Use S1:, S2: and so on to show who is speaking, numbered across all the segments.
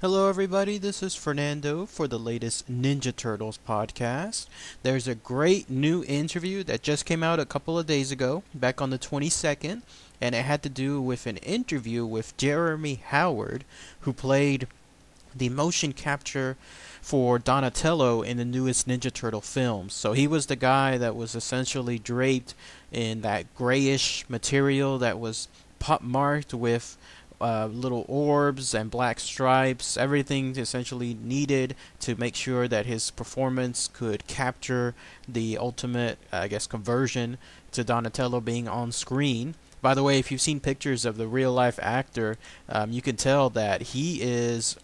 S1: Hello, everybody. This is Fernando for the latest Ninja Turtles podcast. There's a great new interview that just came out a couple of days ago, back on the 22nd, and it had to do with an interview with Jeremy Howard, who played the motion capture for Donatello in the newest Ninja Turtle films. So he was the guy that was essentially draped in that grayish material that was pop marked with little orbs and black stripes, everything essentially needed to make sure that his performance could capture the ultimate, conversion to Donatello being on screen. By the way, if you've seen pictures of the real life actor, you can tell that he is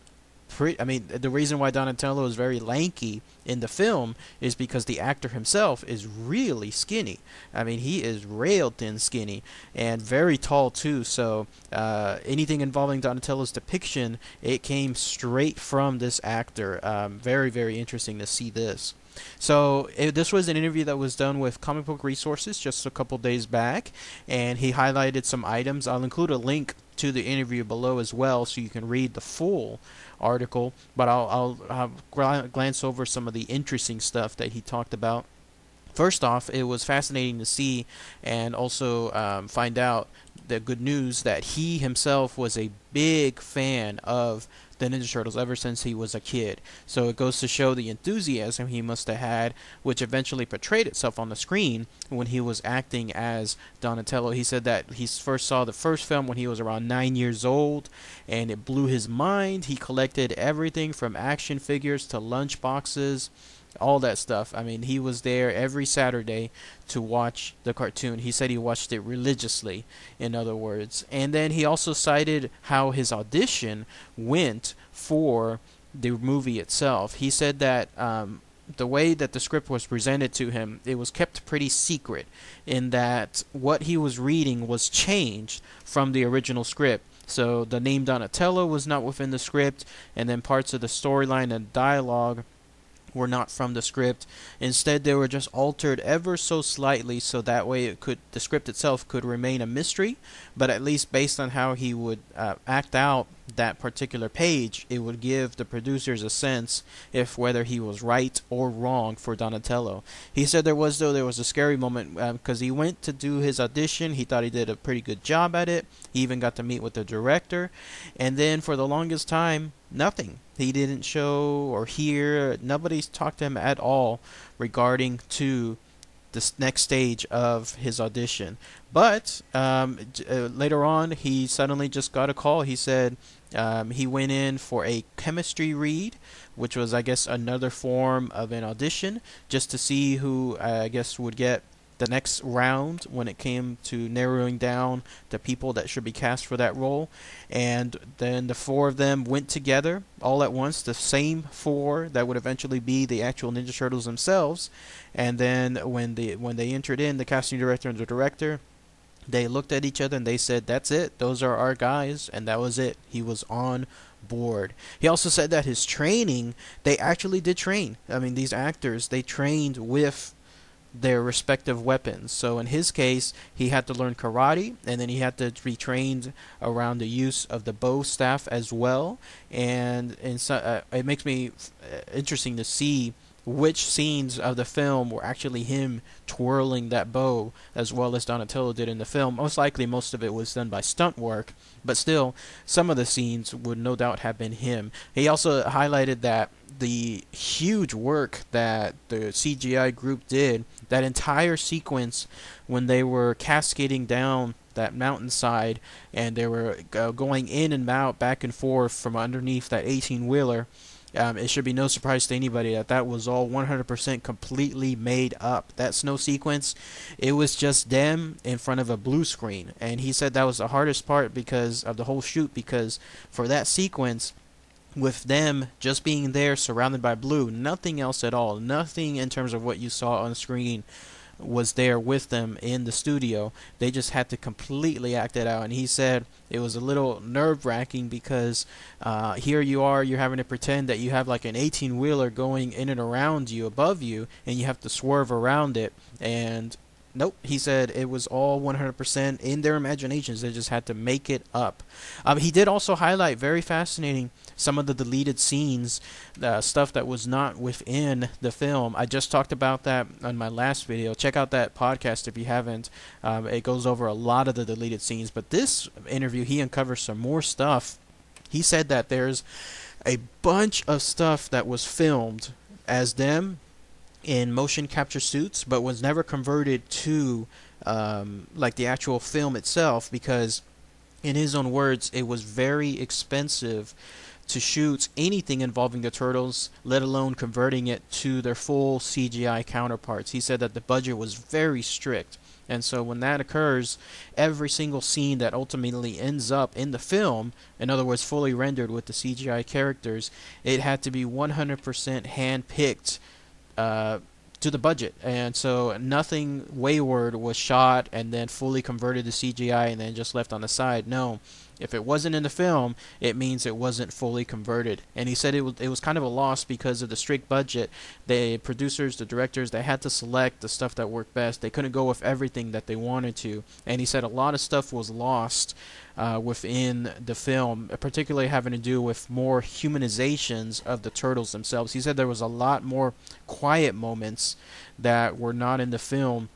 S1: the reason why Donatello is very lanky in the film is because the actor himself is really skinny. He is rail thin skinny and very tall too. So anything involving Donatello's depiction, it came straight from this actor. Very, very interesting to see this. So this was an interview that was done with Comic Book Resources just a couple days back, and he highlighted some items. I'll include a link to the interview below as well, so you can read the full article. But I'll glance over some of the interesting stuff that he talked about. First off, it was fascinating to see and also find out the good news that he himself was a big fan of the Ninja Turtles ever since he was a kid. So it goes to show the enthusiasm he must have had, which eventually portrayed itself on the screen when he was acting as Donatello. He said that he first saw the first film when he was around 9 years old, and it blew his mind. He collected everything from action figures to lunch boxes, all that stuff. He was there every Saturday to watch the cartoon. He said he watched it religiously, in other words. And then he also cited how his audition went for the movie itself. He said that the way that the script was presented to him, it was kept pretty secret, in that what he was reading was changed from the original script. So the name Donatello was not within the script, and then parts of the storyline and dialogue were not from the script. Instead, they were just altered ever so slightly, so that way the script itself could remain a mystery, but at least based on how he would act out that particular page, it would give the producers a sense if whether he was right or wrong for Donatello. He said there was a scary moment because he went to do his audition. He thought he did a pretty good job at it. He even got to meet with the director, and then for the longest time, nothing. He didn't show or hear. Nobody's talked to him at all regarding to the next stage of his audition. But later on, he suddenly just got a call. He said he went in for a chemistry read, which was, I guess, another form of an audition, just to see who, would get the next round when it came to narrowing down the people that should be cast for that role. And then the four of them went together all at once, the same four that would eventually be the actual Ninja Turtles themselves. And then when they entered in, the casting director and the director, they looked at each other and they said, "That's it, those are our guys," and that was it. He was on board. He also said that his training, they actually did train. These actors, they trained with their respective weapons. So in his case, he had to learn karate, and then he had to be trained around the use of the bow staff as well. And so, it makes me interesting to see which scenes of the film were actually him twirling that bow as well as Donatello did in the film. Most likely most of it was done by stunt work, but still some of the scenes would no doubt have been him. He also highlighted that the huge work that the CGI group did, that entire sequence when they were cascading down that mountainside and they were going in and out, back and forth from underneath that 18-wheeler, it should be no surprise to anybody that that was all 100% completely made up. That snow sequence, it was just them in front of a blue screen. And he said that was the hardest part because of the whole shoot, because for that sequence, with them just being there surrounded by blue, nothing else at all, nothing in terms of what you saw on screen was there with them in the studio. They just had to completely act it out. And he said it was a little nerve-wracking because here you are, you're having to pretend that you have like an 18-wheeler going in and around you, above you, and you have to swerve around it. And Nope, he said it was all 100% in their imaginations. They just had to make it up. He did also highlight, very fascinating, some of the deleted scenes, stuff that was not within the film. I just talked about that on my last video. Check out that podcast if you haven't. It goes over a lot of the deleted scenes. But this interview, he uncovers some more stuff. He said that there's a bunch of stuff that was filmed as them in motion capture suits, but was never converted to like the actual film itself, because in his own words, it was very expensive to shoot anything involving the turtles, let alone converting it to their full CGI counterparts. He said that the budget was very strict. And so when that occurs, every single scene that ultimately ends up in the film, in other words, fully rendered with the CGI characters, it had to be 100% hand-picked to the budget. And so nothing wayward was shot and then fully converted to CGI and then just left on the side. No. If it wasn't in the film, it means it wasn't fully converted. And he said it was kind of a loss because of the strict budget. The producers, the directors, they had to select the stuff that worked best. They couldn't go with everything that they wanted to. And he said a lot of stuff was lost within the film, particularly having to do with more humanizations of the turtles themselves. He said there was a lot more quiet moments that were not in the film,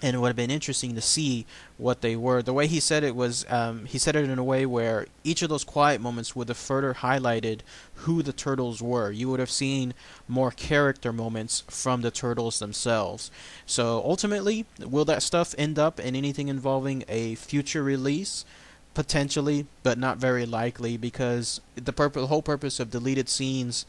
S1: and it would have been interesting to see what they were. The way he said it was, he said it in a way where each of those quiet moments would have further highlighted who the turtles were. You would have seen more character moments from the turtles themselves. So ultimately, will that stuff end up in anything involving a future release? Potentially, but not very likely, because the whole purpose of deleted scenes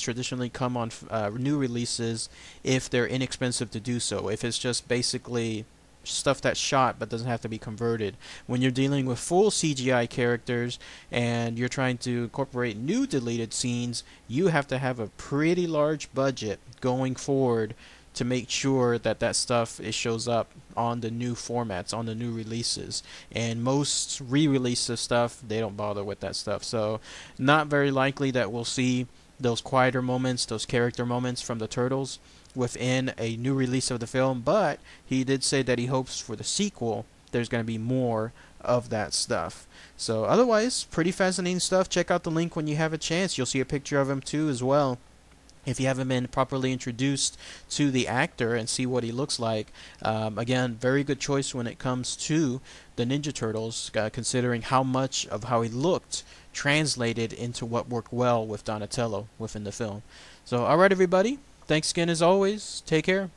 S1: traditionally come on new releases if they're inexpensive to do so. If it's just basically stuff that's shot but doesn't have to be converted. When you're dealing with full CGI characters and you're trying to incorporate new deleted scenes, you have to have a pretty large budget going forward to make sure that that stuff shows up on the new formats, on the new releases. And most re-releases stuff, they don't bother with that stuff. So not very likely that we'll see those quieter moments, those character moments from the turtles within a new release of the film. But he did say that he hopes for the sequel there's going to be more of that stuff. So otherwise, pretty fascinating stuff. Check out the link when you have a chance. You'll see a picture of him too as well, if you haven't been properly introduced to the actor and see what he looks like. Again, very good choice when it comes to the Ninja Turtles, considering how much of how he looked translated into what worked well with Donatello within the film. So, alright everybody, thanks again as always. Take care.